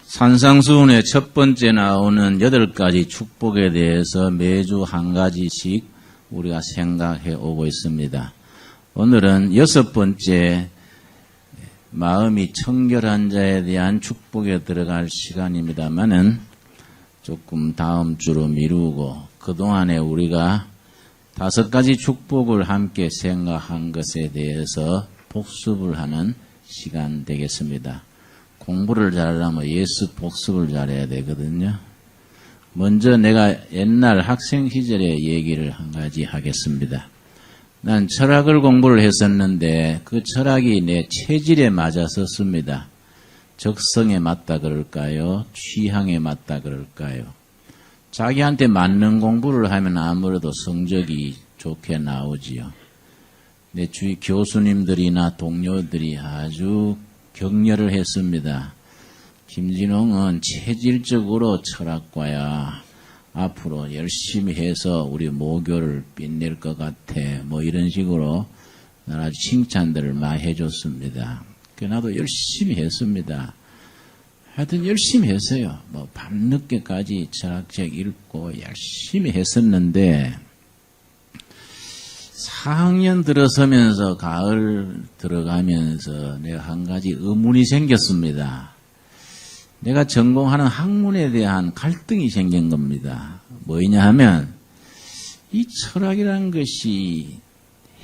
산상수훈의 첫 번째 나오는 8가지 축복에 대해서 매주 한 가지씩 우리가 생각해 오고 있습니다. 오늘은 6번째 마음이 청결한 자에 대한 축복에 들어갈 시간입니다만은 조금 다음 주로 미루고 그동안에 우리가 5가지 축복을 함께 생각한 것에 대해서 복습을 하는 시간 되겠습니다. 공부를 잘하려면 예수 복습을 잘해야 되거든요. 먼저 내가 옛날 학생 시절의 얘기를 한 가지 하겠습니다. 난 철학을 공부를 했었는데 그 철학이 내 체질에 맞았었습니다. 적성에 맞다 그럴까요? 취향에 맞다 그럴까요? 자기한테 맞는 공부를 하면 아무래도 성적이 좋게 나오지요. 내 주위 교수님들이나 동료들이 아주 격려를 했습니다. 김진홍은 체질적으로 철학과야. 앞으로 열심히 해서 우리 모교를 빛낼 것 같아. 뭐 이런 식으로 아주 칭찬들을 많이 해줬습니다. 나도 열심히 했습니다. 하여튼 열심히 했어요. 뭐 밤늦게까지 철학책 읽고 열심히 했었는데 4학년 들어서면서 가을 들어가면서 내가 한 가지 의문이 생겼습니다. 내가 전공하는 학문에 대한 갈등이 생긴 겁니다. 뭐냐 하면 이 철학이라는 것이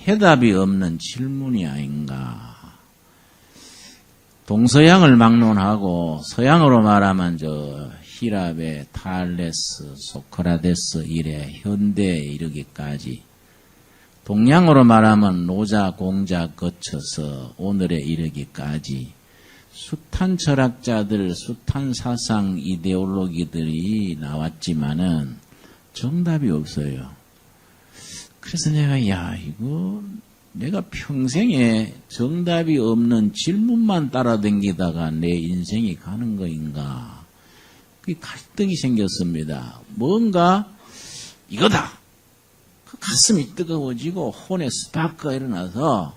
해답이 없는 질문이 아닌가. 동서양을 막론하고 서양으로 말하면 히랍의 탈레스, 소크라테스 이래 현대에 이르기까지 동양으로 말하면 노자, 공자 거쳐서 오늘에 이르기까지 숱한 철학자들, 숱한 사상 이데올로기들이 나왔지만은 정답이 없어요. 그래서 내가 이거 내가 평생에 정답이 없는 질문만 따라다니다가 내 인생이 가는 거인가? 그 갈등이 생겼습니다. 뭔가 이거다. 그 가슴이 뜨거워지고 혼에 스파크가 일어나서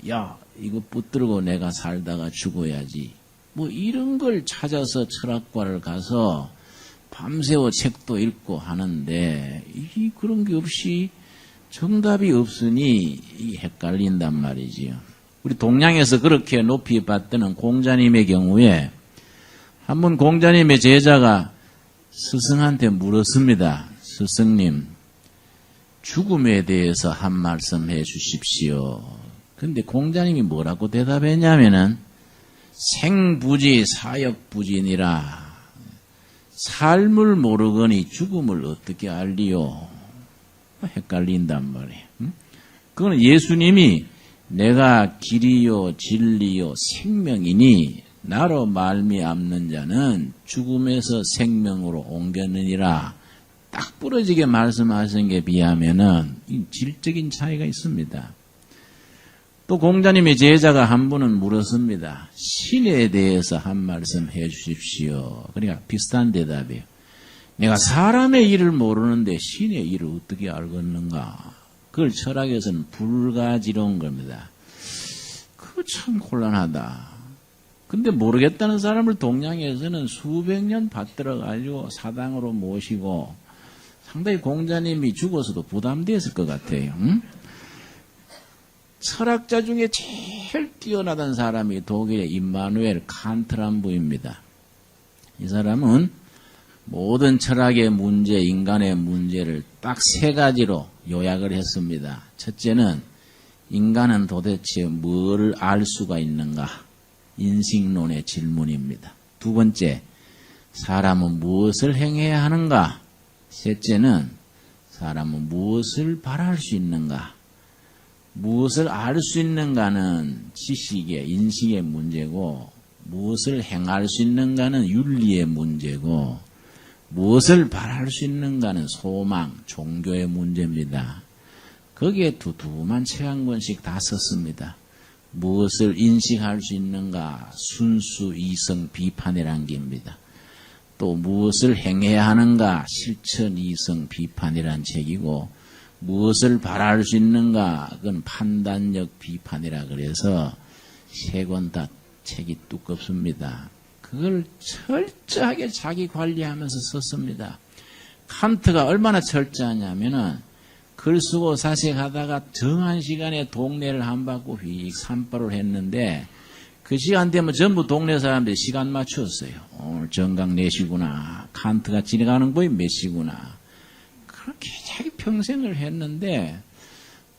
이거 붙들고 내가 살다가 죽어야지. 뭐 이런 걸 찾아서 철학과를 가서 밤새워 책도 읽고 하는데 그런 게 없이 정답이 없으니 헷갈린단 말이지요. 우리 동양에서 그렇게 높이 받드는 공자님의 경우에 한번 공자님의 제자가 스승한테 물었습니다. 스승님, 죽음에 대해서 한 말씀 해 주십시오. 근데 공자님이 뭐라고 대답했냐면은 생부지 사역부진이라 삶을 모르거니 죽음을 어떻게 알리요? 헷갈린단 말이에요. 그거는 예수님이 내가 길이요 진리요 생명이니 나로 말미암는 자는 죽음에서 생명으로 옮겼느니라 딱 부러지게 말씀하신 게 비하면은 질적인 차이가 있습니다. 또 공자님의 제자가 한 분은 물었습니다. 신에 대해서 한 말씀 해 주십시오. 그러니까 비슷한 대답이에요. 내가 사람의 일을 모르는데 신의 일을 어떻게 알겠는가? 그걸 철학에서는 불가지러운 겁니다. 그거 참 곤란하다. 근데 모르겠다는 사람을 동양에서는 수백 년 받들어가지고 사당으로 모시고 상당히 공자님이 죽어서도 부담됐을 것 같아요. 철학자 중에 제일 뛰어나던 사람이 독일의 임마누엘 칸트란 분입니다. 이 사람은 모든 철학의 문제, 인간의 문제를 딱 3가지로 요약을 했습니다. 첫째는 인간은 도대체 뭘 알 수가 있는가? 인식론의 질문입니다. 두 번째, 사람은 무엇을 행해야 하는가? 셋째는 사람은 무엇을 바랄 수 있는가? 무엇을 알 수 있는가는 지식의, 인식의 문제고 무엇을 행할 수 있는가는 윤리의 문제고 무엇을 바랄 수 있는가는 소망, 종교의 문제입니다. 거기에 두툼한 책 한 권씩 다 썼습니다. 무엇을 인식할 수 있는가, 순수, 이성, 비판이란 게입니다. 또 무엇을 행해야 하는가, 실천, 이성, 비판이란 책이고 무엇을 바랄 수 있는가, 그건 판단력, 비판이라 그래서 3권 다 책이 두껍습니다. 그걸 철저하게 자기 관리하면서 썼습니다. 칸트가 얼마나 철저하냐면은 글 쓰고 사색하다가 정한 시간에 동네를 한 바퀴 휙 산바를 했는데 그 시간 되면 전부 동네 사람들이 시간 맞추었어요. 오늘 정각 4시구나. 칸트가 지나가는 거이 몇 시구나. 그렇게 자기 평생을 했는데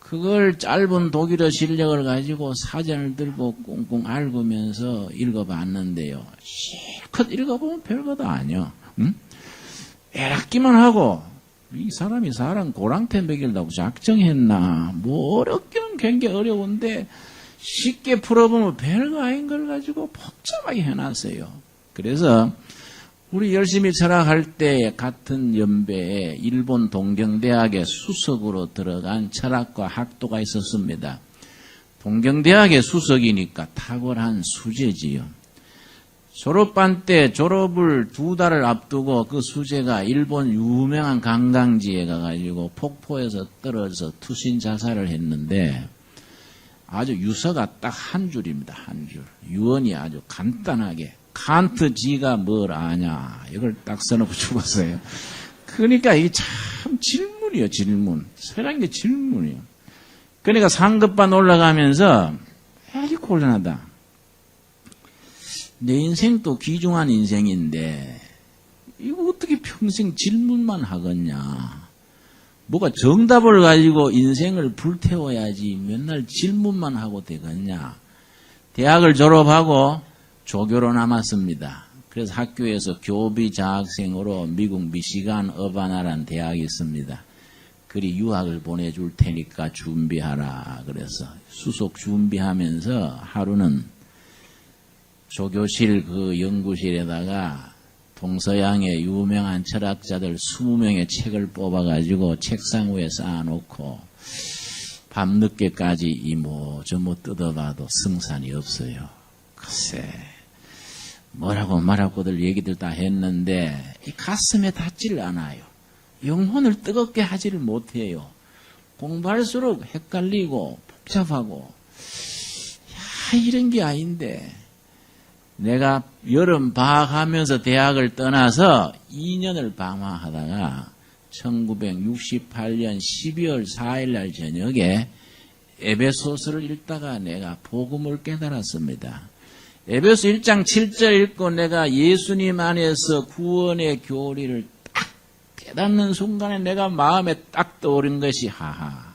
그걸 짧은 독일어 실력을 가지고 사전을 들고 꽁꽁 앓으면서 읽어봤는데요. 실컷 읽어보면 별것도 아니요. 응? 애락기만 하고 이 사람이 사람 고랑태 먹이려고 작정했나. 뭐 어렵기는 굉장히 어려운데 쉽게 풀어보면 별거 아닌 걸 가지고 복잡하게 해놨어요. 그래서 우리 열심히 철학할 때 같은 연배에 일본 동경대학의 수석으로 들어간 철학과 학도가 있었습니다. 동경대학의 수석이니까 탁월한 수재지요. 졸업반 때 졸업을 2달을 앞두고 그 수재가 일본 유명한 관광지에 가가지고 폭포에서 떨어져서 투신 자살을 했는데 아주 유서가 딱 한 줄입니다. 한 줄. 유언이 아주 간단하게 칸트 지가 뭘 아냐 이걸 딱 써놓고 죽었어요. 그러니까 이게 참 질문이요. 질문. 서란 게 질문이요. 그러니까 상급반 올라가면서 아주 곤란하다. 내 인생도 귀중한 인생인데 이거 어떻게 평생 질문만 하겠냐. 뭐가 정답을 가지고 인생을 불태워야지 맨날 질문만 하고 되겠냐. 대학을 졸업하고 조교로 남았습니다. 그래서 학교에서 교비 장학생으로 미국 미시간 어바나라는 대학이 있습니다. 그리 유학을 보내줄 테니까 준비하라. 그래서 수속 준비하면서 하루는 조교실 그 연구실에다가 동서양의 유명한 철학자들 20명의 책을 뽑아가지고 책상 위에 쌓아놓고 밤늦게까지 이모 저모 뜯어봐도 승산이 없어요. 글쎄 뭐라고 말하고들 얘기들 다 했는데 이 가슴에 닿지를 않아요. 영혼을 뜨겁게 하지를 못해요. 공부할수록 헷갈리고 복잡하고 야 이런 게 아닌데 내가 여름 방학하면서 대학을 떠나서 2년을 방황하다가 1968년 12월 4일 날 저녁에 에베소서를 읽다가 내가 복음을 깨달았습니다. 에베소 1장 7절 읽고 내가 예수님 안에서 구원의 교리를 딱 깨닫는 순간에 내가 마음에 딱 떠오른 것이 하하.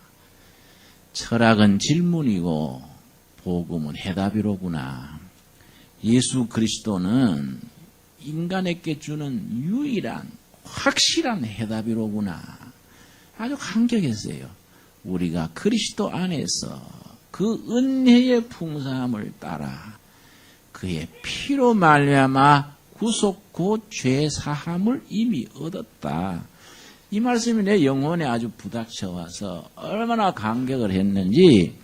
철학은 질문이고 복음은 해답이로구나. 예수 그리스도는 인간에게 주는 유일한 확실한 해답이로구나. 아주 감격했어요. 우리가 그리스도 안에서 그 은혜의 풍성함을 따라 그의 피로 말미암아 구속고 죄사함을 이미 얻었다. 이 말씀이 내 영혼에 아주 부닥쳐와서 얼마나 감격을 했는지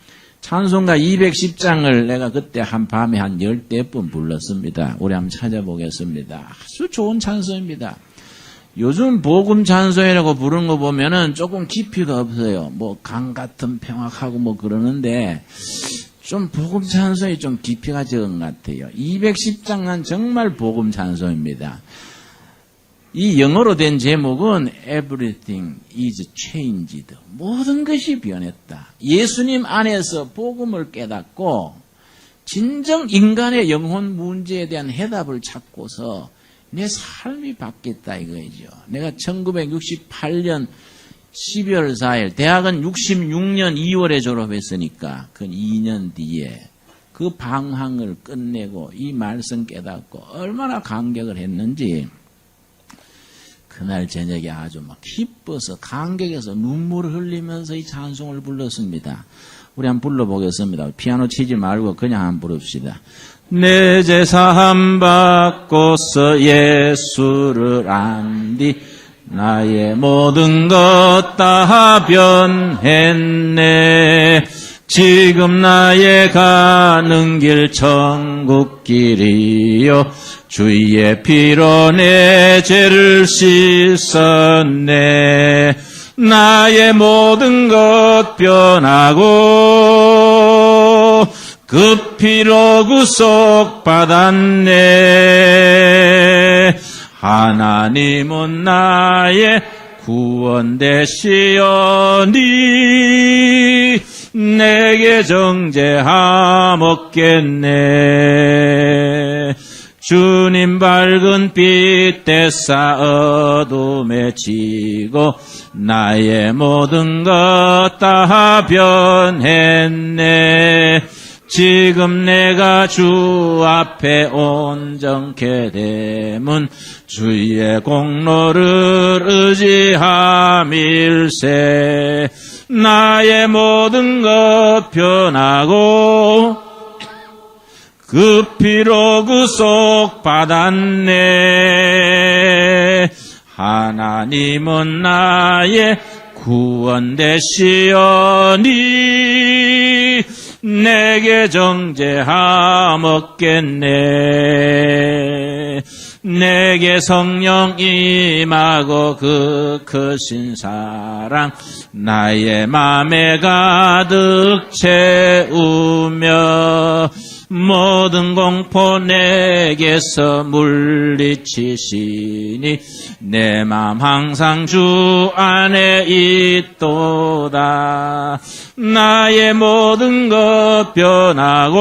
찬송가 210장을 내가 그때 한 밤에 한 10번 불렀습니다. 우리 한번 찾아보겠습니다. 아주 좋은 찬송입니다. 요즘 복음 찬송이라고 부르는 거 보면은 조금 깊이가 없어요. 뭐 강 같은 평화하고 뭐 그러는데 좀 복음 찬송이 좀 깊이가 적은 것 같아요. 210장은 정말 복음 찬송입니다. 이 영어로 된 제목은 Everything is changed. 모든 것이 변했다. 예수님 안에서 복음을 깨닫고 진정 인간의 영혼 문제에 대한 해답을 찾고서 내 삶이 바뀌었다 이거죠. 내가 1968년 12월 4일, 대학은 66년 2월에 졸업했으니까 그 2년 뒤에 그 방황을 끝내고 이 말씀 깨닫고 얼마나 감격을 했는지 그날 저녁에 아주 막 기뻐서 감격해서 눈물을 흘리면서 이 찬송을 불렀습니다. 우리 한번 불러보겠습니다. 피아노 치지 말고 그냥 한번 부릅시다. 내 죄 사함 받고서 예수를 안디 나의 모든 것 다 변했네. 지금 나의 가는 길 천국 길이요 주의 피로 내 죄를 씻었네. 나의 모든 것 변하고 그 피로 구속받았네. 하나님은 나의 구원 되시오니 내게 정죄함없겠네. 주님 밝은 빛 대사 어둠에 지고 나의 모든 것 다 변했네. 지금 내가 주 앞에 온전케 됨은 주의 공로를 의지함일세. 나의 모든 것 변하고 그 피로 구속 받았네. 하나님은 나의 구원 되시오니 내게 정죄함없겠네. 내게 성령 임하고 그 크신 사랑 나의 맘에 가득 채우며 모든 공포 내게서 물리치시니 내 맘 항상 주 안에 있도다. 나의 모든 것 변하고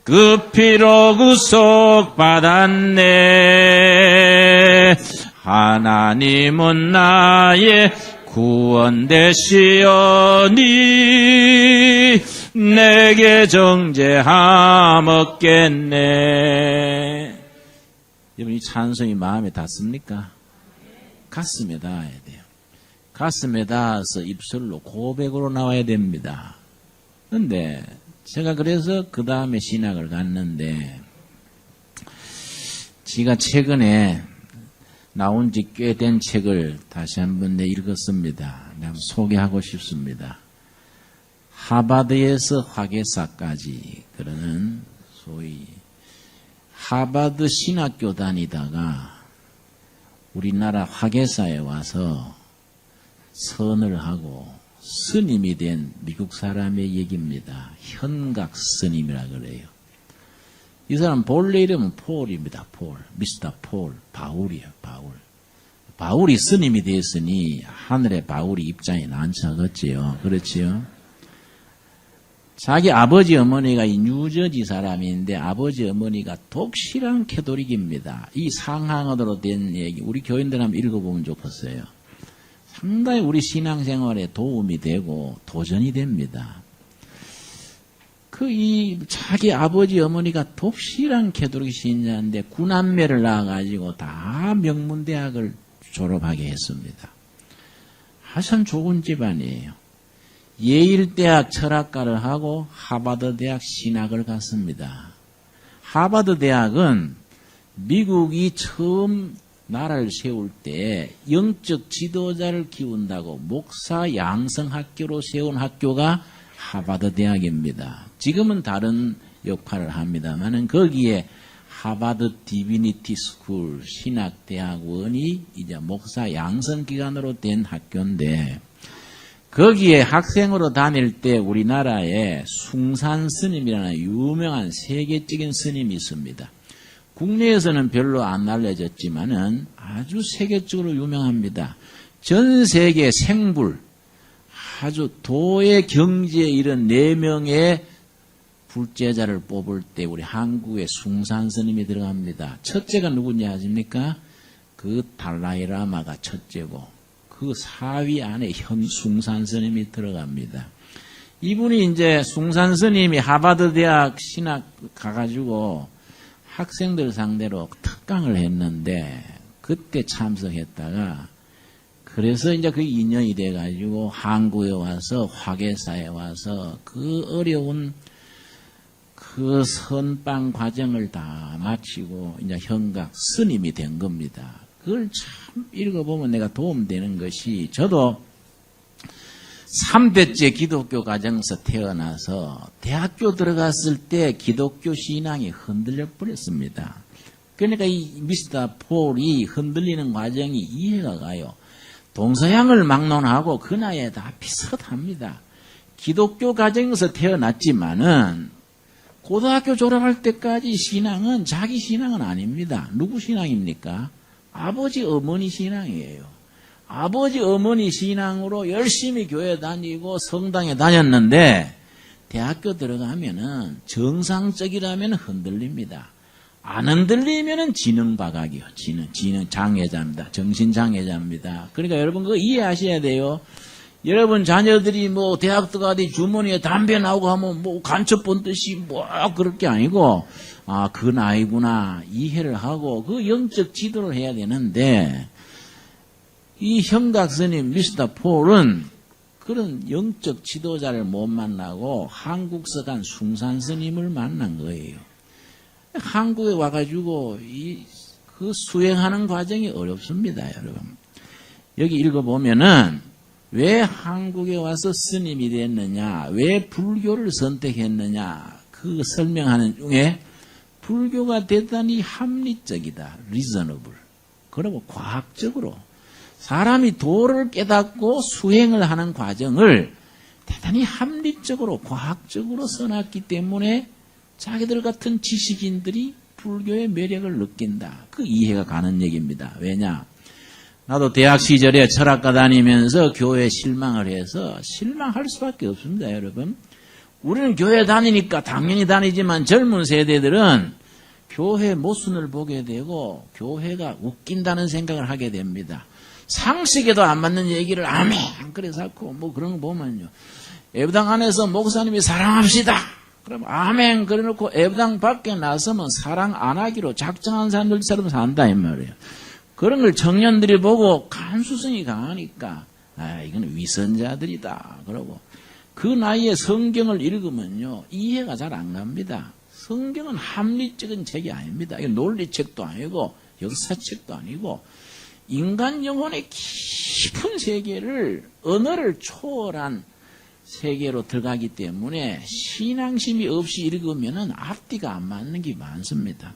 그 피로 구속 받았네. 하나님은 나의 구원 되시오니 내게 정죄함없겠네. 여러분, 이 찬송이 마음에 닿습니까? 가슴에 닿아야 돼요. 가슴에 닿아서 입술로 고백으로 나와야 됩니다. 그런데 제가 그래서 그 다음에 신학을 갔는데, 제가 최근에 나온 지 꽤 된 책을 다시 한번 읽었습니다. 소개하고 싶습니다. 하버드에서 화개사까지 그러는 소위 하버드 신학교 다니다가 우리나라 화개사에 와서 선을 하고 스님이 된 미국 사람의 얘기입니다. 현각 스님이라 그래요. 이 사람 본래 이름은 폴입니다. 폴, 미스터 폴, 바울이에요. 바울. 바울이 스님이 됐으니 하늘의 바울이 입장에 난처하겠지요. 그렇지요? 자기 아버지 어머니가 이 뉴저지 사람인데 아버지 어머니가 독실한 캐토릭입니다. 이 상황으로 된 얘기 우리 교인들 한번 읽어보면 좋겠어요. 상당히 우리 신앙생활에 도움이 되고 도전이 됩니다. 자기 아버지 어머니가 독실한 캐토릭 신자인데 구남매를 낳아가지고 다 명문대학을 졸업하게 했습니다. 아주 좋은 집안이에요. 예일대학 철학과를 하고 하버드 대학 신학을 갔습니다. 하버드 대학은 미국이 처음 나라를 세울 때 영적 지도자를 키운다고 목사 양성학교로 세운 학교가 하버드 대학입니다. 지금은 다른 역할을 합니다만은 거기에 하버드 디비니티 스쿨 신학대학원이 이제 목사 양성기관으로 된 학교인데 거기에 학생으로 다닐 때 우리나라에 숭산 스님이라는 유명한 세계적인 스님이 있습니다. 국내에서는 별로 안 알려졌지만은 아주 세계적으로 유명합니다. 전 세계 생불, 아주 도의 경지에 이른 4명의 불제자를 뽑을 때 우리 한국의 숭산 스님이 들어갑니다. 첫째가 누군지 아십니까? 그 달라이라마가 첫째고 그 4위 안에 숭산 스님이 들어갑니다. 이분이 이제 숭산 스님이 하버드 대학 신학 가가지고 학생들 상대로 특강을 했는데 그때 참석했다가 그래서 이제 그 인연이 돼가지고 한국에 와서 화개사에 와서 그 어려운 그 선방 과정을 다 마치고 이제 현각 스님이 된 겁니다. 그걸 참 읽어보면 내가 도움되는 것이 저도 3대째 기독교 가정에서 태어나서 대학교 들어갔을 때 기독교 신앙이 흔들려 버렸습니다. 그러니까 이 미스터 폴이 흔들리는 과정이 이해가 가요. 동서양을 막론하고 그 나이에 다 비슷합니다. 기독교 가정에서 태어났지만은 고등학교 졸업할 때까지 신앙은 자기 신앙은 아닙니다. 누구 신앙입니까? 아버지 어머니 신앙이에요. 아버지 어머니 신앙으로 열심히 교회 다니고 성당에 다녔는데 대학교 들어가면은 정상적이라면 흔들립니다. 안 흔들리면은 지능바각이요. 지능 장애자입니다. 정신장애자입니다. 그러니까 여러분 그거 이해하셔야 돼요. 여러분 자녀들이 뭐 대학 들어가더니 주머니에 담배 나오고 하면 뭐 간첩 본 듯이 뭐 그럴 게 아니고 그 나이구나 이해를 하고 그 영적 지도를 해야 되는데 이 형각 스님 미스터 폴은 그런 영적 지도자를 못 만나고 한국서 간 숭산 스님을 만난 거예요. 한국에 와가지고 그 수행하는 과정이 어렵습니다, 여러분. 여기 읽어보면은 왜 한국에 와서 스님이 됐느냐, 왜 불교를 선택했느냐, 그 설명하는 중에 불교가 대단히 합리적이다, reasonable. 그리고 과학적으로 사람이 도를 깨닫고 수행을 하는 과정을 대단히 합리적으로 과학적으로 써놨기 때문에 자기들 같은 지식인들이 불교의 매력을 느낀다. 그 이해가 가는 얘기입니다. 왜냐? 나도 대학 시절에 철학과 다니면서 교회에 실망을 해서 실망할 수밖에 없습니다, 여러분. 우리는 교회 다니니까 당연히 다니지만 젊은 세대들은 교회 모순을 보게 되고 교회가 웃긴다는 생각을 하게 됩니다. 상식에도 안 맞는 얘기를 아멘 그래서 하고 뭐 그런 거 보면요. 예배당 안에서 목사님이 사랑합시다. 그럼 아멘 그래놓고 예배당 밖에 나서면 사랑 안 하기로 작정한 사람들처럼 산다 이 말이에요. 그런 걸 청년들이 보고 감수성이 강하니까 이건 위선자들이다. 그러고 그 나이에 성경을 읽으면요 이해가 잘 안 갑니다. 성경은 합리적인 책이 아닙니다. 이건 논리책도 아니고 역사책도 아니고 인간 영혼의 깊은 세계를 언어를 초월한 세계로 들어가기 때문에 신앙심이 없이 읽으면은 앞뒤가 안 맞는 게 많습니다.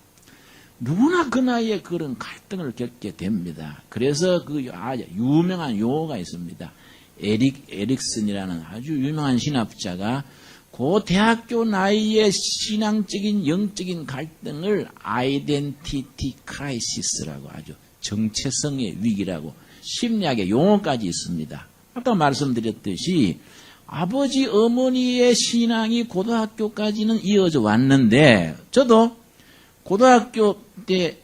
누구나 그 나이에 그런 갈등을 겪게 됩니다. 그래서 그 유명한 용어가 있습니다. 에릭슨이라는 아주 유명한 신학자가 그 대학교 나이에 신앙적인 영적인 갈등을 아이덴티티 크라이시스라고 아주 정체성의 위기라고 심리학의 용어까지 있습니다. 아까 말씀드렸듯이 아버지 어머니의 신앙이 고등학교까지는 이어져 왔는데 저도 고등학교 때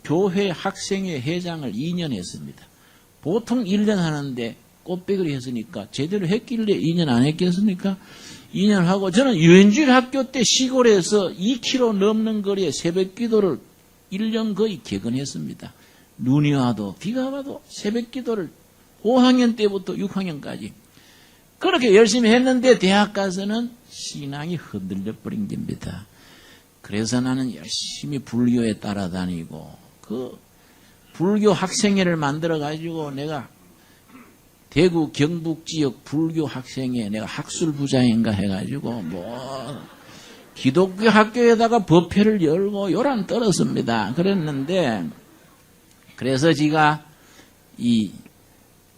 교회 학생회 회장을 2년 했습니다. 보통 1년 하는데 꽃배기를 했으니까 제대로 했길래 2년 안 했겠습니까? 2년 하고 저는 유엔주일 학교 때 시골에서 2km 넘는 거리에 새벽 기도를 1년 거의 개근했습니다. 눈이 와도 비가 와도 새벽 기도를 5학년 때부터 6학년까지 그렇게 열심히 했는데 대학 가서는 신앙이 흔들려 버린 겁니다. 그래서 나는 열심히 불교에 따라다니고 그 불교 학생회를 만들어 가지고 내가 대구 경북 지역 불교 학생회 내가 학술부장인가 해가지고 뭐 기독교 학교에다가 법회를 열고 요란 떨었습니다. 그랬는데 그래서 제가 이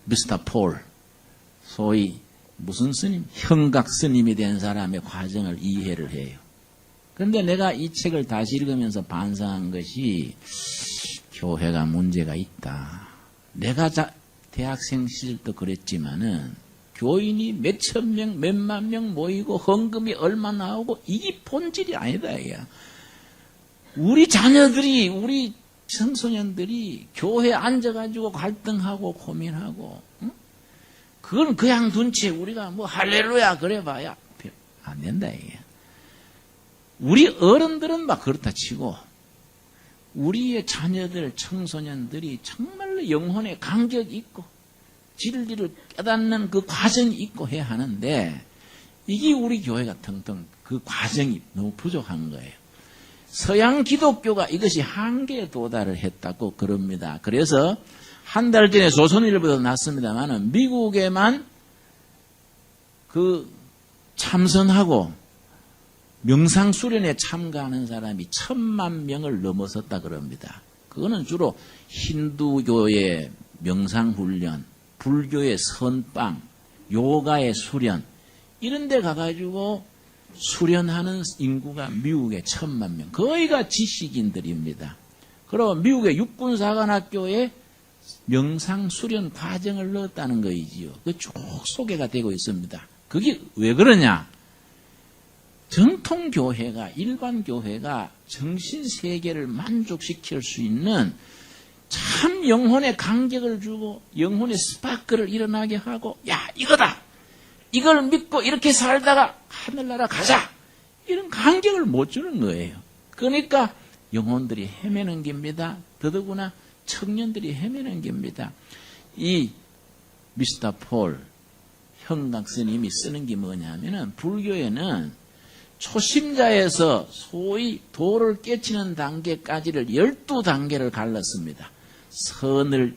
미스터 폴 소위 무슨 스님? 형각 스님이 된 사람의 과정을 이해를 해요. 그런데 내가 이 책을 다시 읽으면서 반성한 것이 교회가 문제가 있다. 내가 대학생 시절도 그랬지만은 교인이 몇천 명, 몇만 명 모이고 헌금이 얼마 나오고 이게 본질이 아니다. 이야. 우리 자녀들이 우리 청소년들이 교회에 앉아가지고 갈등하고 고민하고 응? 그건 그냥 둔 채 우리가 뭐 할렐루야 그래봐야 안 된다. 이게. 우리 어른들은 막 그렇다 치고 우리의 자녀들, 청소년들이 정말로 영혼의 간격이 있고 진리를 깨닫는 그 과정이 있고 해야 하는데 이게 우리 교회가 텅텅 그 과정이 너무 부족한 거예요. 서양 기독교가 이것이 한계에 도달을 했다고 그럽니다. 그래서 한 달 전에 조선일보도 났습니다만 미국에만 그 참선하고 명상수련에 참가하는 사람이 1000만 명을 넘어섰다 그럽니다. 그거는 주로 힌두교의 명상훈련, 불교의 선방, 요가의 수련 이런 데 가가지고 수련하는 인구가 미국에 1,000만 명. 거의가 지식인들입니다. 그리고 미국의 육군사관학교에 명상 수련 과정을 넣었다는 거이지요. 그 쭉 소개가 되고 있습니다. 그게 왜 그러냐? 정통교회가, 일반 교회가 정신세계를 만족시킬 수 있는 참 영혼의 간격을 주고 영혼의 스파크를 일어나게 하고, 야, 이거다! 이걸 믿고 이렇게 살다가 하늘나라 가자! 이런 간격을 못 주는 거예요. 그러니까 영혼들이 헤매는 겁니다. 더더구나 청년들이 헤매는 겁니다. 이 미스터 폴 형각 스님이 쓰는 게 뭐냐면은, 불교에는 초심자에서 소위 도를 깨치는 단계까지를 12단계를 갈랐습니다. 선을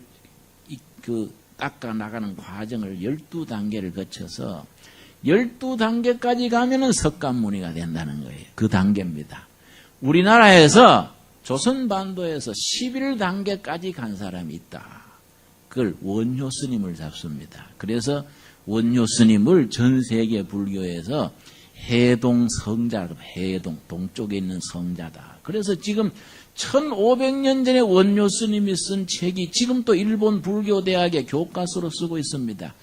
닦아 나가는 과정을 12단계를 거쳐서 12단계까지 가면은 석가모니가 된다는 거예요. 그 단계입니다. 우리나라에서 조선반도에서 11단계까지 간 사람이 있다. 그걸 원효 스님을 잡습니다. 그래서 원효 스님을 전 세계 불교에서 해동 성자, 해동, 동쪽에 있는 성자다. 그래서 지금 1500년 전에 원효 스님이 쓴 책이 지금 또 일본 불교대학의 교과서로 쓰고 있습니다.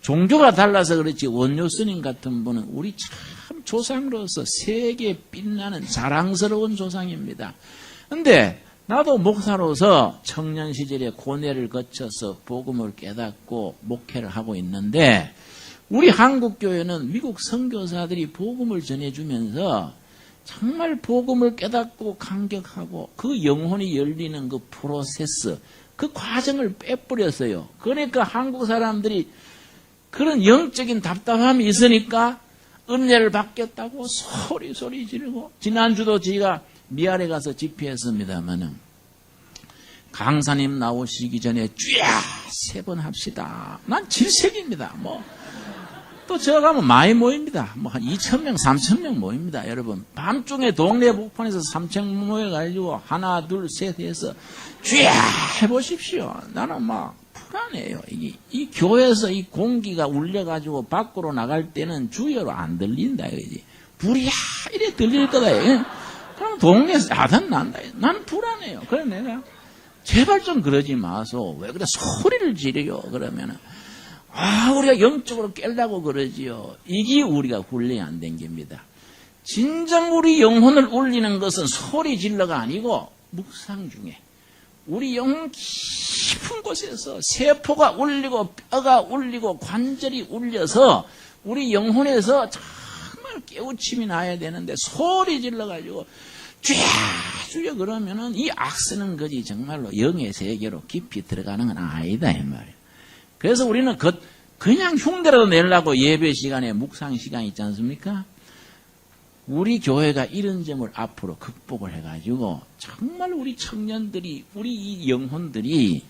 종교가 달라서 그렇지 원효 스님 같은 분은 우리 참 조상으로서 세계에 빛나는 자랑스러운 조상입니다. 근데 나도 목사로서 청년 시절에 고뇌를 거쳐서 복음을 깨닫고 목회를 하고 있는데, 우리 한국교회는 미국 선교사들이 복음을 전해주면서 정말 복음을 깨닫고 감격하고 그 영혼이 열리는 그 프로세스, 그 과정을 빼버렸어요. 그러니까 한국 사람들이 그런 영적인 답답함이 있으니까 은혜를 받겠다고 소리 지르고, 지난주도 저희가 미아래 가서 집회했습니다마는 강사님 나오시기 전에 쥐야 3번 합시다. 난 질색입니다. 또 저 가면 많이 모입니다. 한 2,000명, 3,000명 모입니다. 여러분, 밤중에 동네 북판에서 3,000명 모여가지고 하나, 둘, 셋 해서 쥐야 해보십시오. 나는 불안해요. 이 교회에서 이 공기가 울려가지고 밖으로 나갈 때는 주여로 안 들린다, 그지? 불이야 이래 들릴 거다. 그럼 동네에서 야단 난다. 나는 불안해요. 그래 내가 제발 좀 그러지 마소. 왜 그래 소리를 지르요? 그러면은 우리가 영적으로 깰라고 그러지요. 이게 우리가 훈련이 안 된 겁니다. 진정 우리 영혼을 울리는 것은 소리 질러가 아니고 묵상 중에 우리 영혼 깊은 곳에서 세포가 울리고 뼈가 울리고 관절이 울려서 우리 영혼에서 정말 깨우침이 나야 되는데, 소리 질러가지고 주여 그러면은 이 악쓰는 것이 정말로 영의 세계로 깊이 들어가는 건 아니다 이 말이에요. 그래서 우리는 그냥 흉내라도 내려고 예배 시간에 묵상 시간 있지 않습니까? 우리 교회가 이런 점을 앞으로 극복을 해가지고 정말 우리 청년들이, 우리 이 영혼들이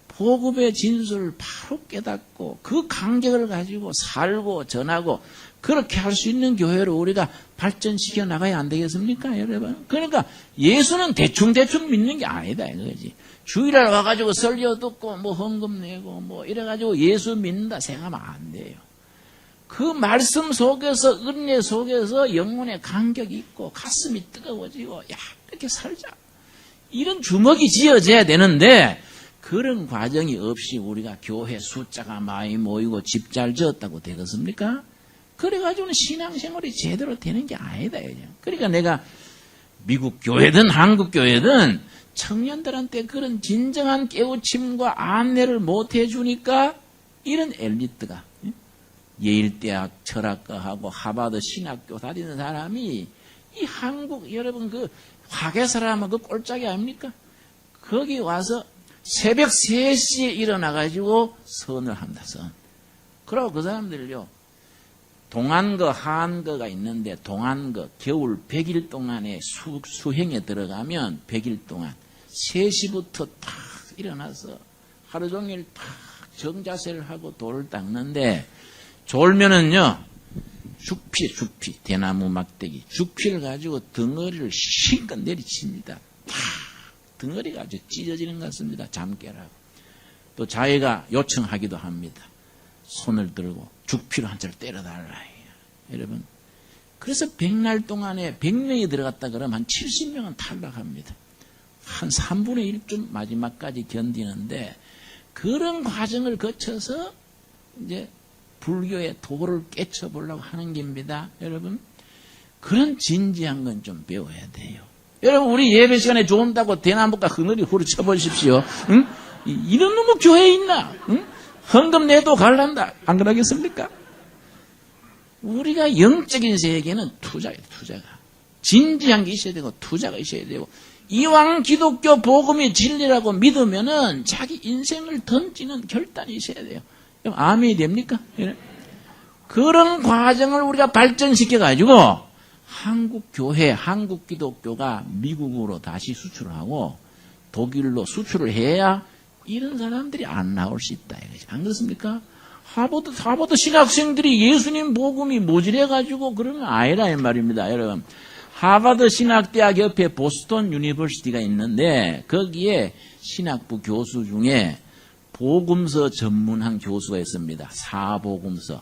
복음의 진술을 바로 깨닫고 그 간격을 가지고 살고 전하고 그렇게 할 수 있는 교회로 우리가 발전시켜 나가야 안 되겠습니까, 여러분? 그러니까 예수는 대충 믿는 게 아니다 이거지. 주일날 와가지고 설교 듣고 헌금 내고 이래가지고 예수 믿는다 생각하면 안 돼요. 그 말씀 속에서, 은혜 속에서 영혼의 간격이 있고 가슴이 뜨거워지고 이렇게 살자, 이런 주먹이 지어져야 되는데, 그런 과정이 없이 우리가 교회 숫자가 많이 모이고 집 잘 지었다고 되겠습니까? 그래가지고는 신앙생활이 제대로 되는 게 아니다. 그러니까 내가 미국 교회든 한국 교회든 청년들한테 그런 진정한 깨우침과 안내를 못 해주니까 이런 엘리트가, 예일대학 철학과하고 하버드 신학교 다니는 사람이 이 한국, 여러분 그 화계사람은 그 꼴짝이 아닙니까? 거기 와서 새벽 3시에 일어나가지고 선을 한다, 선. 그러고 그 사람들요, 동안거, 하안거가 있는데, 동안거, 겨울 100일 동안에 수행에 들어가면 100일 동안 3시부터 탁 일어나서 하루 종일 탁 정자세를 하고 돌을 닦는데, 졸면은요, 죽피, 대나무 막대기, 죽피를 가지고 덩어리를 실컷 내리칩니다. 탁! 덩어리가 아주 찢어지는 것 같습니다. 잠 깨라고. 또 자기가 요청하기도 합니다. 손을 들고 죽피로 한 차를 때려달라. 여러분, 그래서 100날 동안에 100명이 들어갔다 그러면 한 70명은 탈락합니다. 한 3분의 1쯤 마지막까지 견디는데 그런 과정을 거쳐서 이제 불교의 도를 깨쳐보려고 하는 겁니다. 여러분, 그런 진지한 건 좀 배워야 돼요. 여러분, 우리 예배 시간에 좋은다고 대나무가 그늘이 후려쳐보십시오. 응? 이런 놈의 교회에 있나? 응? 헌금 내도 갈란다. 안 그러겠습니까? 우리가 영적인 세계는 투자예요, 투자가. 진지한 게 있어야 되고, 투자가 있어야 되고, 이왕 기독교 복음이 진리라고 믿으면은 자기 인생을 던지는 결단이 있어야 돼요. 아멘이 됩니까? 그런 과정을 우리가 발전시켜가지고, 한국 교회, 한국 기독교가 미국으로 다시 수출하고, 독일로 수출을 해야 이런 사람들이 안 나올 수 있다. 안 그렇습니까? 하버드 신학생들이 예수님 복음이 모질해가지고 그러면 아니라 이 말입니다. 여러분, 하버드 신학대학 옆에 보스턴 유니버시티가 있는데 거기에 신학부 교수 중에 복음서 전문한 교수가 있습니다. 사복음서.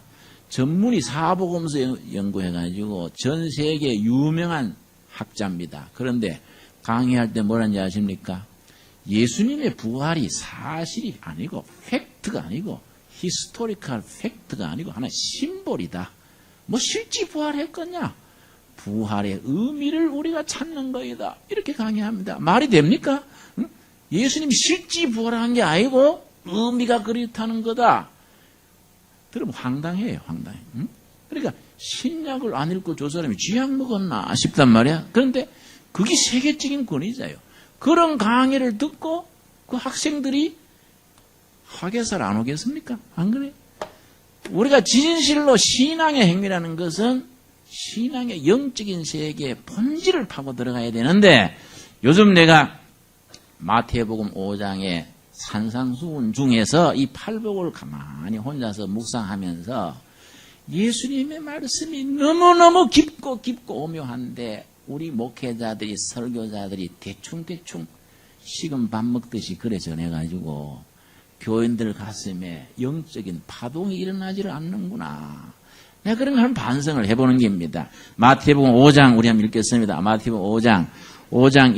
전문이 사복음서 연구해가지고 전 세계 유명한 학자입니다. 그런데 강의할 때 뭐라는지 아십니까? 예수님의 부활이 사실이 아니고 팩트가 아니고 히스토리컬 팩트가 아니고 하나의 심볼이다. 뭐 실제 부활했겠냐? 부활의 의미를 우리가 찾는 거이다. 이렇게 강의합니다. 말이 됩니까? 응? 예수님이 실제 부활한 게 아니고 의미가 그렇다는 거다. 들으면 황당해요. 황당해. 응? 그러니까 신약을 안 읽고 저 사람이 쥐약 먹었나 싶단 말이야. 그런데 그게 세계적인 권위자예요. 그런 강의를 듣고 그 학생들이 학예사를 안 오겠습니까? 안 그래요? 우리가 진실로 신앙의 행위라는 것은 신앙의 영적인 세계의 본질을 파고 들어가야 되는데 요즘 내가 마태복음 5장의 산상수훈 중에서 이 팔복을 가만히 혼자서 묵상하면서 예수님의 말씀이 너무너무 깊고 오묘한데 우리 목회자들이 설교자들이 대충 식은 밥 먹듯이 그래 전해가지고 교인들 가슴에 영적인 파동이 일어나지를 않는구나. 내가 그런 걸 반성을 해보는 겁니다. 마태복음 5장 우리 한번 읽겠습니다. 마태복음 5장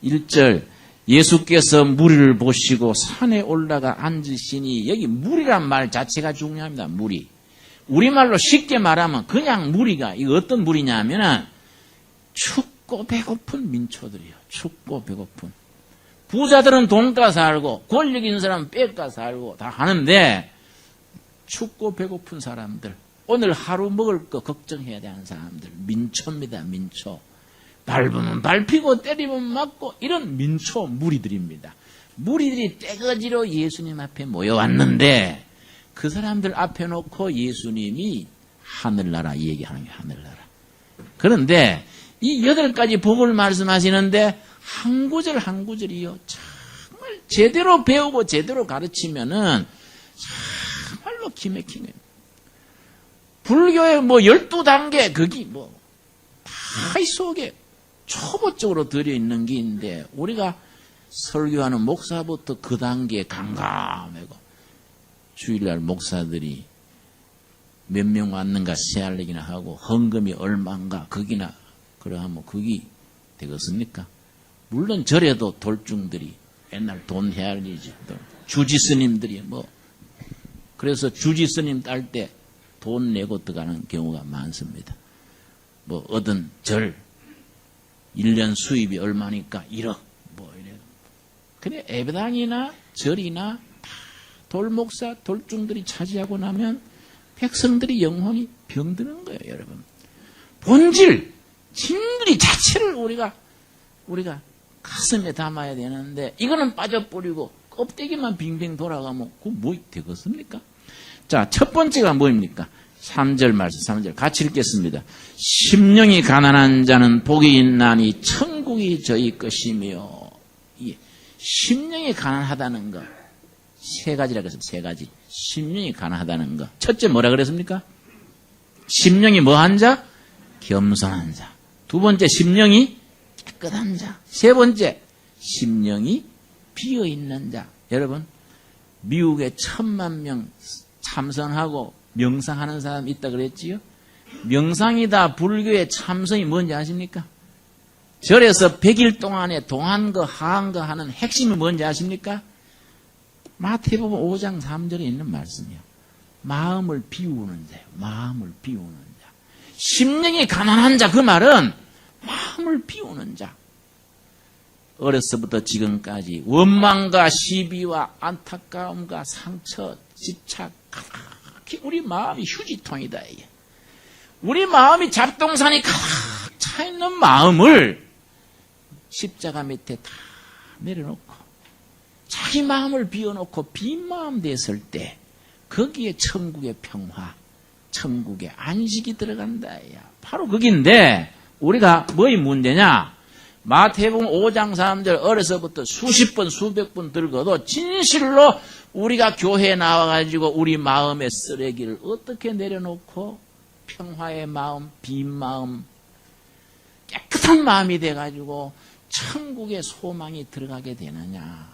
1절 예수께서 무리를 보시고 산에 올라가 앉으시니 여기 무리란 말 자체가 중요합니다. 무리. 우리말로 쉽게 말하면 그냥 무리가 이거 어떤 무리냐 하면은 춥고 배고픈 민초들이요. 춥고 배고픈. 부자들은 돈가 살고 권력 있는 사람은 뺏가 살고 다 하는데 춥고 배고픈 사람들 오늘 하루 먹을 거 걱정해야 되는 사람들 민초입니다. 민초. 밟으면 밟히고 때리면 맞고 이런 민초 무리들입니다. 무리들이 떼거지로 예수님 앞에 모여왔는데 그 사람들 앞에 놓고 예수님이 하늘나라 얘기하는 게 하늘나라. 그런데 이 8가지 복을 말씀하시는데 한 구절 한 구절이요. 정말 제대로 배우고 제대로 가르치면은 정말로 기맥힌 거예요. 불교의 뭐 12단계 거기 뭐 다 이 속에 초보적으로 들어있는 게 있는데 우리가 설교하는 목사부터 그 단계에 강감하고 주일날 목사들이 몇 명 왔는가 세알리기나 하고 헌금이 얼마인가 거기나 그러하면 그게 되겠습니까? 물론 절에도 돌중들이 옛날 돈 헤아리지 주지스님들이 뭐 그래서 주지스님 딸 때 돈 내고 들어가는 경우가 많습니다. 뭐 얻은 절 1년 수입이 얼마니까 1억 뭐 이래. 그래 예배당이나 절이나 다 돌목사 돌중들이 차지하고 나면 백성들이 영혼이 병드는 거예요, 여러분. 본질 진리 자체를 우리가 가슴에 담아야 되는데 이거는 빠져버리고 껍데기만 빙빙 돌아가면 그거 뭐 되겠습니까? 자, 첫 번째가 뭐입니까? 3절 말씀, 3절 같이 읽겠습니다. 심령이 가난한 자는 복이 있나니 천국이 저희 것이며 심령이 가난하다는 거 세 가지라고 했습니다. 세 가지. 심령이 가난하다는 거. 첫째 뭐라 그랬습니까? 심령이 뭐한 자? 겸손한 자. 두 번째 심령이 깨끗한 자. 세 번째 심령이 비어있는 자. 여러분 미국에 1000만 명 참선하고 명상하는 사람 있다 그랬지요? 명상이다 불교의 참선이 뭔지 아십니까? 절에서 100일 동안에 동한거 하한거 하는 핵심이 뭔지 아십니까? 마태복음 5장 3절에 있는 말씀이요. 마음을 비우는 자요. 마음을 비우는 자. 심령이 가난한 자, 그 말은 마음을 비우는 자. 어려서부터 지금까지 원망과 시비와 안타까움과 상처, 집착, 가득히 우리 마음이 휴지통이다. 우리 마음이 잡동산이 가득 차있는 마음을 십자가 밑에 다 내려놓고 자기 마음을 비워놓고 빈 마음 됐을 때 거기에 천국의 평화, 천국의 안식이 들어간다. 바로 거기인데 우리가 뭐의 문제냐? 마태복음 5장 3절 어려서부터 수십 번 수백 번 들고도 진실로 우리가 교회에 나와가지고 우리 마음의 쓰레기를 어떻게 내려놓고 평화의 마음, 빈 마음, 깨끗한 마음이 돼가지고 천국의 소망이 들어가게 되느냐.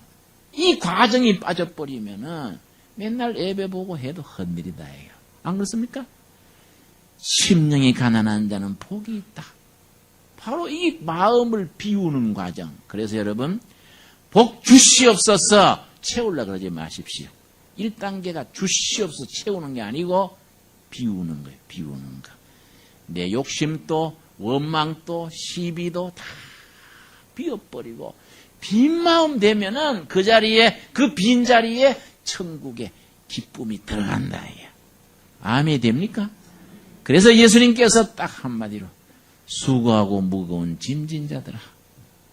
이 과정이 빠져버리면은 맨날 예배 보고 해도 헛일이다. 안 그렇습니까? 심령이 가난한 자는 복이 있다. 바로 이 마음을 비우는 과정. 그래서 여러분, 복 주시옵소서 채우려고 그러지 마십시오. 1단계가 주시옵소서 채우는 게 아니고 비우는 거예요. 비우는 거. 내 욕심도 원망도 시비도 다 비워버리고 빈 마음 되면은 그 자리에, 그 빈 자리에 천국의 기쁨이 들어간다. 아멘이 됩니까? 그래서 예수님께서 딱 한마디로 수고하고 무거운 짐진 자들아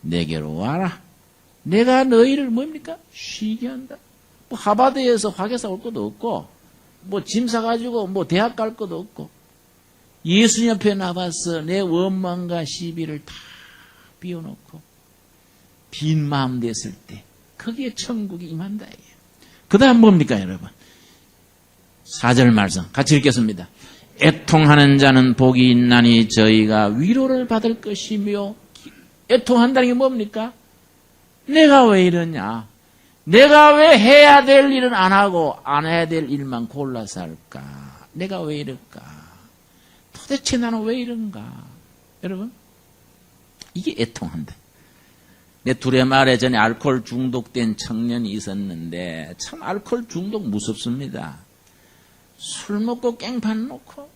내게로 와라. 내가 너희를 뭡니까? 쉬게 한다. 뭐 하버드에서 화교사 올 것도 없고 뭐 짐 사가지고 뭐 대학 갈 것도 없고 예수님 옆에 나와서 내 원망과 시비를 다 비워놓고 빈 마음 됐을 때 거기에 천국이 임한다. 그 다음 뭡니까 여러분? 4절 말씀 같이 읽겠습니다. 애통하는 자는 복이 있나니 저희가 위로를 받을 것이며. 애통한다는 게 뭡니까? 내가 왜 이러냐? 내가 왜 해야 될 일은 안 하고 안 해야 될 일만 골라서 할까? 내가 왜 이럴까? 도대체 나는 왜 이런가? 여러분, 이게 애통한다. 내 둘의 말에 전에 알코올 중독된 청년이 있었는데 참 알코올 중독 무섭습니다. 술 먹고 깽판 놓고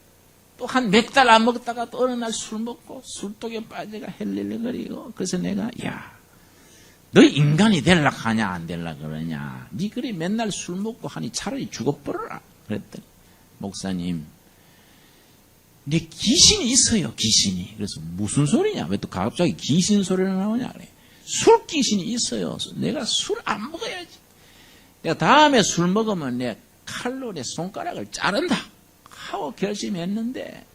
또 한 몇 달 안 먹다가 또 어느 날 술 먹고 술독에 빠져가 헬릴거리고. 그래서 내가 야, 너 인간이 될라 하냐 안 될라 그러냐? 니 그리 맨날 술 먹고 하니 차라리 죽어버려라 그랬더니 목사님 내 귀신이 있어요. 귀신이. 그래서 무슨 소리냐? 왜 또 갑자기 귀신 소리가 나오냐 그래. 술 귀신이 있어요. 내가 술 안 먹어야지. 내가 다음에 술 먹으면 내 칼로 내 손가락을 자른다 하고 결심했는데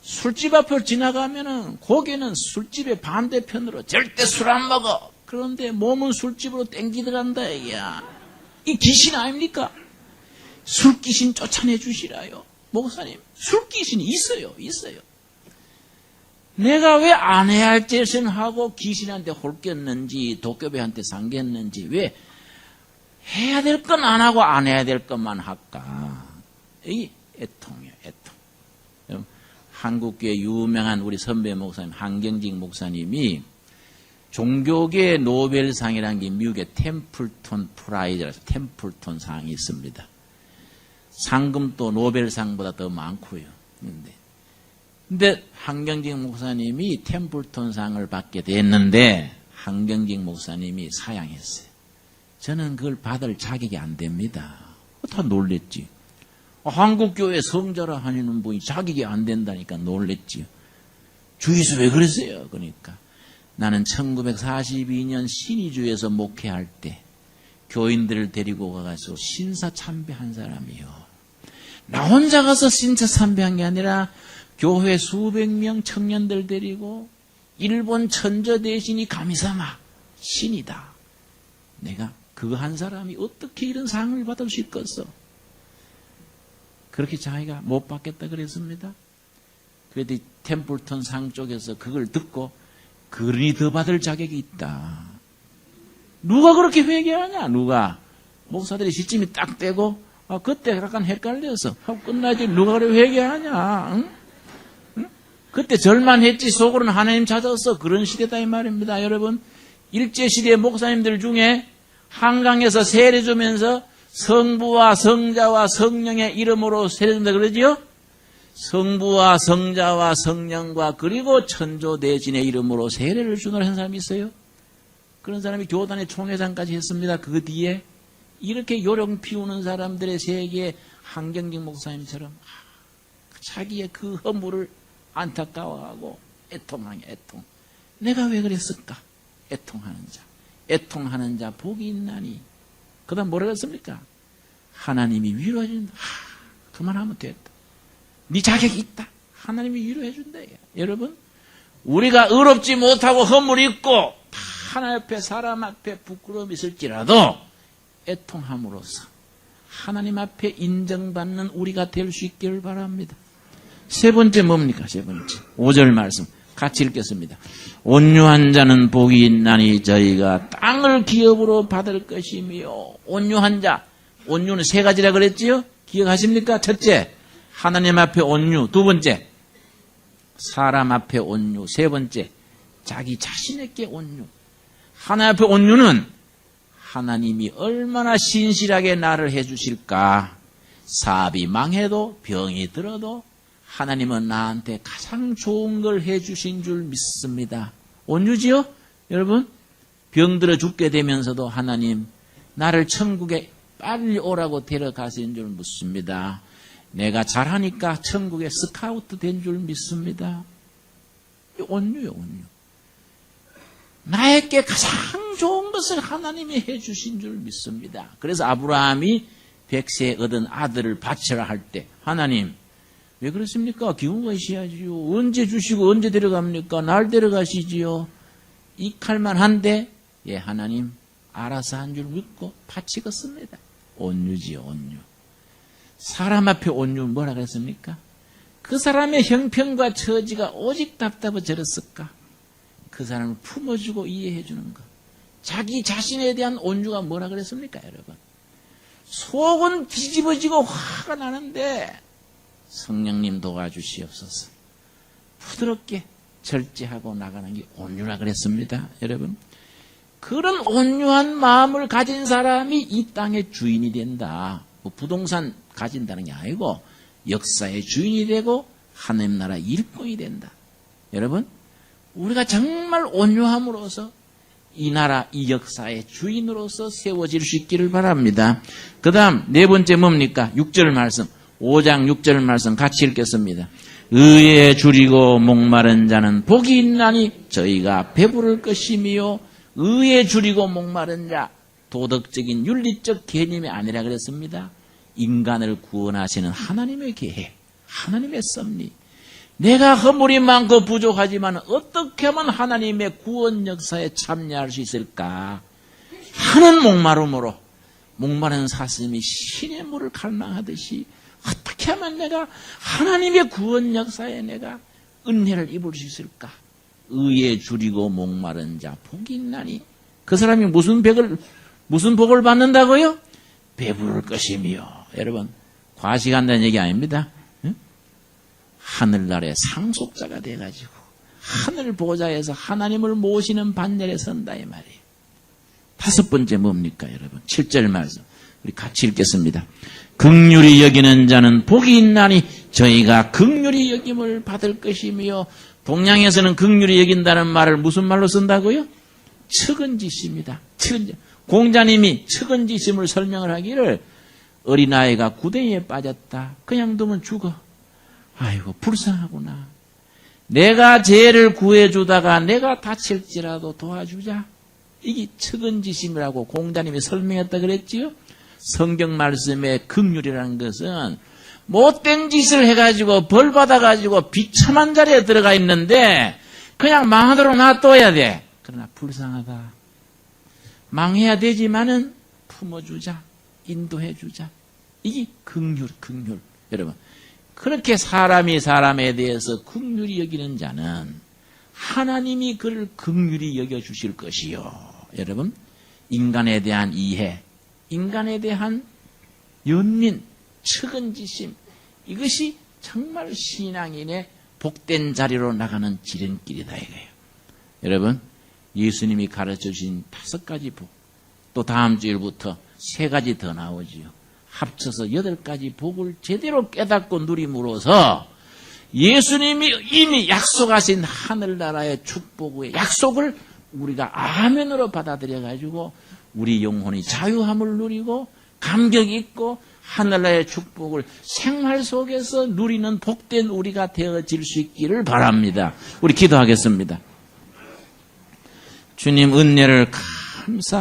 술집 앞을 지나가면은 거기는 술집의 반대편으로 절대 술 안 먹어. 그런데 몸은 술집으로 땡기 들어간다. 이 귀신 아닙니까? 술 귀신 쫓아내 주시라요. 목사님, 술 귀신이 있어요. 있어요. 내가 왜 안 해야 할 짓을 하고 귀신한테 홀꼈는지 도깨비한테 상겼는지 왜 해야 될 건 안 하고 안 해야 될 것만 할까? 이 애통이에요. 애통. 한국교회 유명한 우리 선배 목사님 한경직 목사님이 종교계 노벨상이라는 게 미국의 템플톤 프라이즈라서 템플톤 상이 있습니다. 상금도 노벨상보다 더 많고요. 근데 한경직 목사님이 템플톤 상을 받게 됐는데 한경직 목사님이 사양했어요. 저는 그걸 받을 자격이 안 됩니다. 다 놀랬지. 한국교회 성자라 하는 분이 자격이 안 된다니까 놀랬지요. 주위에서 왜 그랬어요? 그러니까 나는 1942년 신의주에서 목회할 때 교인들을 데리고 가서 신사참배한 사람이요. 나 혼자 가서 신사참배한 게 아니라 교회 수백 명 청년들 데리고 일본 천저 대신이 가미사마 신이다. 내가 그 한 사람이 어떻게 이런 상을 받을 수 있겠어? 그렇게 자기가 못 받겠다 그랬습니다. 그래도 템플턴 상 쪽에서 그걸 듣고 그러니 더 받을 자격이 있다. 누가 그렇게 회개하냐? 누가? 목사들이 시침이 딱 떼고 그때 약간 헷갈려서 하고 끝나지 누가 그래 회개하냐? 응? 그때 절만 했지 속으로는 하나님 찾았어. 그런 시대다 이 말입니다. 여러분, 일제시대 목사님들 중에 한강에서 세례주면서 성부와 성자와 성령의 이름으로 세례준다 그러지요? 성부와 성자와 성령과 그리고 천조대진의 이름으로 세례를 주노라 한 사람이 있어요. 그런 사람이 교단의 총회장까지 했습니다. 그 뒤에 이렇게 요령 피우는 사람들의 세계에 한경직 목사님처럼 자기의 그 허물을 안타까워하고 애통하는 애통. 내가 왜 그랬을까? 애통하는 자 복이 있나니. 그 다음 뭐라고 했습니까? 하나님이 위로해 준다. 그만하면 됐다. 네 자격이 있다. 하나님이 위로해 준다. 여러분, 우리가 의롭지 못하고 허물이 있고 하나님 앞에 사람 앞에 부끄러움이 있을지라도 애통함으로써 하나님 앞에 인정받는 우리가 될 수 있기를 바랍니다. 세 번째 뭡니까? 세 번째 5절 말씀 같이 읽겠습니다. 온유한 자는 복이 있나니 저희가 땅을 기업으로 받을 것이며. 온유한 자, 온유는 세 가지라 그랬지요? 기억하십니까? 첫째, 하나님 앞에 온유. 두 번째, 사람 앞에 온유. 세 번째, 자기 자신에게 온유. 하나님 앞에 온유는 하나님이 얼마나 신실하게 나를 해주실까. 사업이 망해도 병이 들어도 하나님은 나한테 가장 좋은 걸 해주신 줄 믿습니다. 온유지요? 여러분, 병들어 죽게 되면서도 하나님 나를 천국에 빨리 오라고 데려가신 줄 믿습니다. 내가 잘하니까 천국에 스카우트 된 줄 믿습니다. 온유요, 온유. 나에게 가장 좋은 것을 하나님이 해주신 줄 믿습니다. 그래서 아브라함이 100세 얻은 아들을 바치라 할 때 하나님 왜 그렇습니까? 기운가 있어야지요. 언제 주시고 언제 데려갑니까? 날 데려가시지요. 이 칼만 한데 예, 하나님 알아서 한 줄 믿고 바치겠습니다. 온유지요, 온유. 사람 앞에 온유 뭐라 그랬습니까? 그 사람의 형편과 처지가 오직 답답해 저랬을까? 그 사람을 품어주고 이해해주는 것. 자기 자신에 대한 온유가 뭐라 그랬습니까, 여러분? 속은 뒤집어지고 화가 나는데 성령님 도와주시옵소서. 부드럽게 절제하고 나가는 게 온유라 그랬습니다, 여러분. 그런 온유한 마음을 가진 사람이 이 땅의 주인이 된다. 뭐 부동산 가진다는 게 아니고 역사의 주인이 되고 하나님 나라 일꾼이 된다. 여러분, 우리가 정말 온유함으로써 이 나라, 이 역사의 주인으로서 세워질 수 있기를 바랍니다. 그 다음 네 번째 뭡니까? 6절 말씀, 5장 6절 말씀 같이 읽겠습니다. 의에 줄이고 목마른 자는 복이 있나니 저희가 배부를 것이며. 의에 줄이고 목마른 자, 도덕적인 윤리적 개념이 아니라 그랬습니다. 인간을 구원하시는 하나님의 계획, 하나님의 섭리. 내가 허물이 많고 부족하지만 어떻게 하면 하나님의 구원 역사에 참여할 수 있을까 하는 목마름으로, 목마른 사슴이 신의 물을 갈망하듯이 어떻게 하면 내가 하나님의 구원 역사에 내가 은혜를 입을 수 있을까? 의에 줄이고 목마른 자 복이 있나니. 그 사람이 무슨 복을 받는다고요? 배부를 것이며. 여러분, 과식한다는 얘기 아닙니다. 응? 하늘나라의 상속자가 돼가지고 하늘 보좌에서 하나님을 모시는 반열에 선다 이 말이에요. 다섯 번째 뭡니까, 여러분? 7절 말씀 우리 같이 읽겠습니다. 긍휼히 여기는 자는 복이 있나니 저희가 긍휼히 여김을 받을 것이며. 동양에서는 긍휼히 여긴다는 말을 무슨 말로 쓴다고요? 측은지심이다. 공자님이 측은지심을 설명을 하기를 어린아이가 구덩이에 빠졌다. 그냥 두면 죽어. 아이고 불쌍하구나. 내가 죄를 구해주다가 내가 다칠지라도 도와주자. 이게 측은지심이라고 공자님이 설명했다 그랬지요? 성경 말씀의 긍휼이라는 것은 못된 짓을 해가지고 벌 받아가지고 비참한 자리에 들어가 있는데 그냥 망하도록 놔둬야 돼. 그러나 불쌍하다. 망해야 되지만은 품어주자. 인도해주자. 이게 긍휼. 여러분, 그렇게 사람이 사람에 대해서 긍휼히 여기는 자는 하나님이 그를 긍휼히 여겨주실 것이요. 여러분, 인간에 대한 이해, 인간에 대한 연민, 측은지심, 이것이 정말 신앙인의 복된 자리로 나가는 지름길이다 이거예요. 여러분, 예수님이 가르쳐주신 5가지 복, 또 다음 주일부터 3가지 더 나오지요. 합쳐서 8가지 복을 제대로 깨닫고 누림으로써 예수님이 이미 약속하신 하늘나라의 축복의 약속을 우리가 아멘으로 받아들여가지고 우리 영혼이 자유함을 누리고 감격 있고 하늘나라의 축복을 생활 속에서 누리는 복된 우리가 되어질 수 있기를 바랍니다. 우리 기도하겠습니다. 주님 은혜를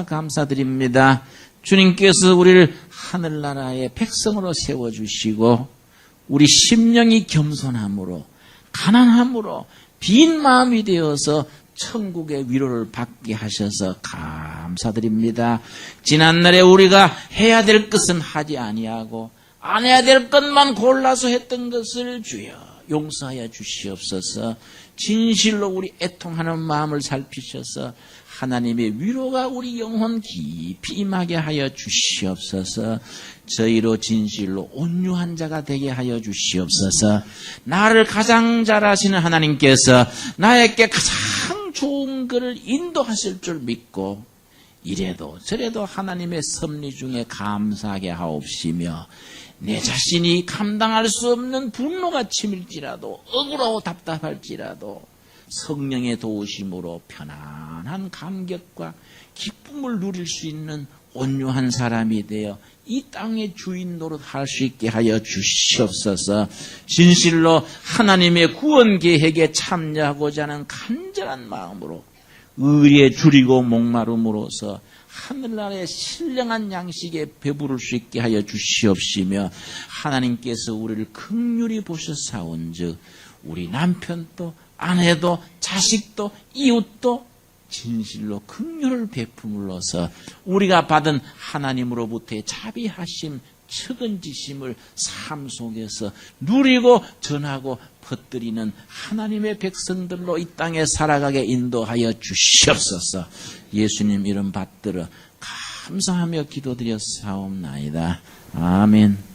감사드립니다. 주님께서 우리를 하늘나라의 백성으로 세워주시고 우리 심령이 겸손함으로 가난함으로 빈 마음이 되어서 천국의 위로를 받게 하셔서 감사드립니다. 지난날에 우리가 해야 될 것은 하지 아니하고 안 해야 될 것만 골라서 했던 것을 주여 용서하여 주시옵소서. 진실로 우리 애통하는 마음을 살피셔서 하나님의 위로가 우리 영혼 깊이 임하게 하여 주시옵소서. 저희로 진실로 온유한 자가 되게 하여 주시옵소서. 나를 가장 잘 아시는 하나님께서 나에게 가장 좋은 것을 인도하실 줄 믿고 이래도 저래도 하나님의 섭리 중에 감사하게 하옵시며 내 자신이 감당할 수 없는 분노가 치밀지라도 억울하고 답답할지라도 성령의 도우심으로 편안한 감격과 기쁨을 누릴 수 있는 온유한 사람이 되어 이 땅의 주인 노릇할 수 있게 하여 주시옵소서. 진실로 하나님의 구원 계획에 참여하고자 하는 간절한 마음으로 의리에 줄이고 목마름으로써 하늘나라의 신령한 양식에 배부를 수 있게 하여 주시옵시며 하나님께서 우리를 긍휼히 보셨사온즉 우리 남편도 아내도 자식도 이웃도 진실로 긍휼을 베품으로써 우리가 받은 하나님으로부터의 자비하심, 측은지심을 삶 속에서 누리고 전하고 퍼뜨리는 하나님의 백성들로 이 땅에 살아가게 인도하여 주시옵소서. 예수님 이름 받들어 감사하며 기도드렸사옵나이다. 아멘.